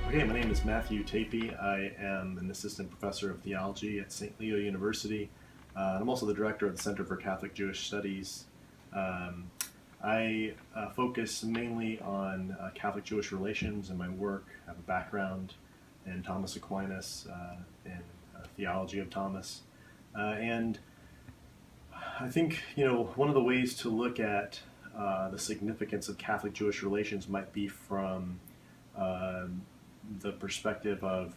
Okay, my name is Matthew Tapie. I am an assistant professor of theology at St. Leo University. And I'm also the director of the Center for Catholic Jewish Studies. I focus mainly on Catholic Jewish relations in my work. I have a background in Thomas Aquinas, in theology of Thomas. And I think, one of the ways to look at the significance of Catholic Jewish relations might be from the perspective of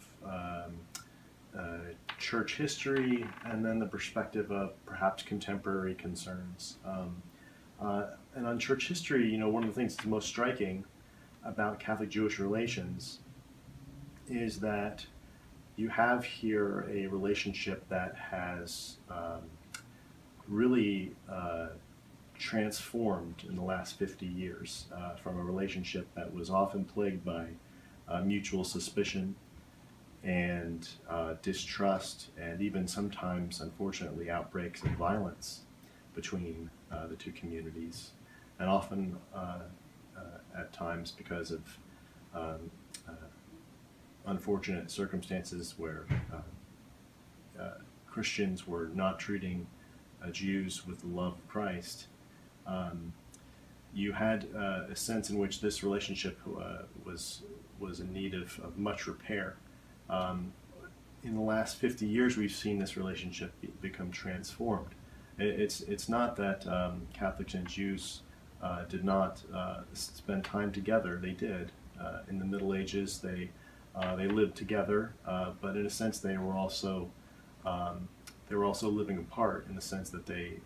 church history, and then the perspective of perhaps contemporary concerns. And on church history, one of the things that's most striking about Catholic Jewish relations is that you have here a relationship that has really transformed in the last 50 years from a relationship that was often plagued by mutual suspicion and distrust, and even sometimes, unfortunately, outbreaks of violence between the two communities, and often at times because of unfortunate circumstances where Christians were not treating Jews with the love of Christ. You had a sense in which this relationship was in need of much repair. In the last 50 years, we've seen this relationship become transformed. It's not that Catholics and Jews did not spend time together. They did. In the Middle Ages, they lived together, but in a sense, they were also living apart in the sense that they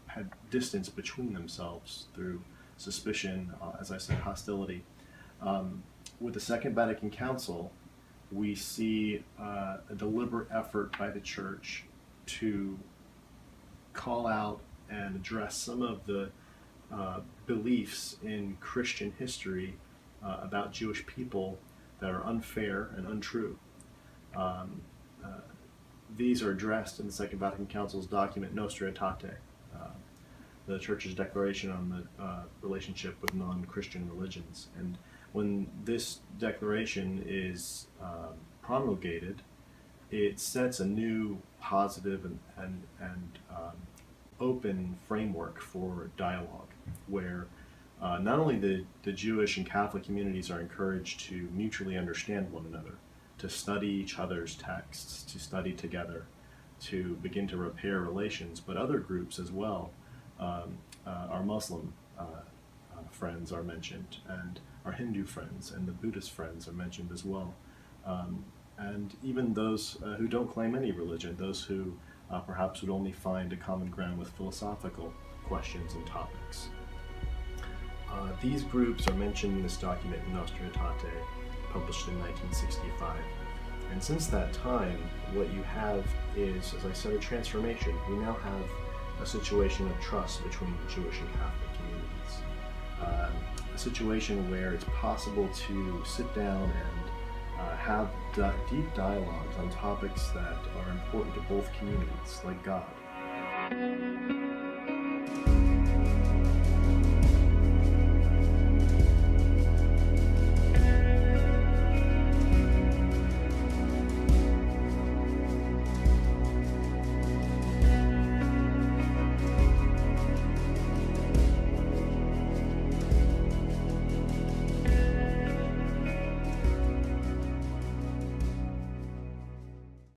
had distance between themselves through suspicion, as I said, hostility. With the Second Vatican Council, we see a deliberate effort by the Church to call out and address some of the beliefs in Christian history about Jewish people that are unfair and untrue. These are addressed in the Second Vatican Council's document Nostra, Aetate, the Church's declaration on the relationship with non-Christian religions. And when this declaration is promulgated, it sets a new positive and open framework for dialogue, where not only the Jewish and Catholic communities are encouraged to mutually understand one another, to study each other's texts, to study together, to begin to repair relations, but other groups as well. Our Muslim friends are mentioned, and our Hindu friends and the Buddhist friends are mentioned as well. And even those who don't claim any religion, those who perhaps would only find a common ground with philosophical questions and topics. These groups are mentioned in this document, Nostra Aetate, published in 1965. And since that time, what you have is, as I said, a transformation. We now have a situation of trust between Jewish and Catholic communities. A situation where it's possible to sit down and have deep dialogues on topics that are important to both communities, like God.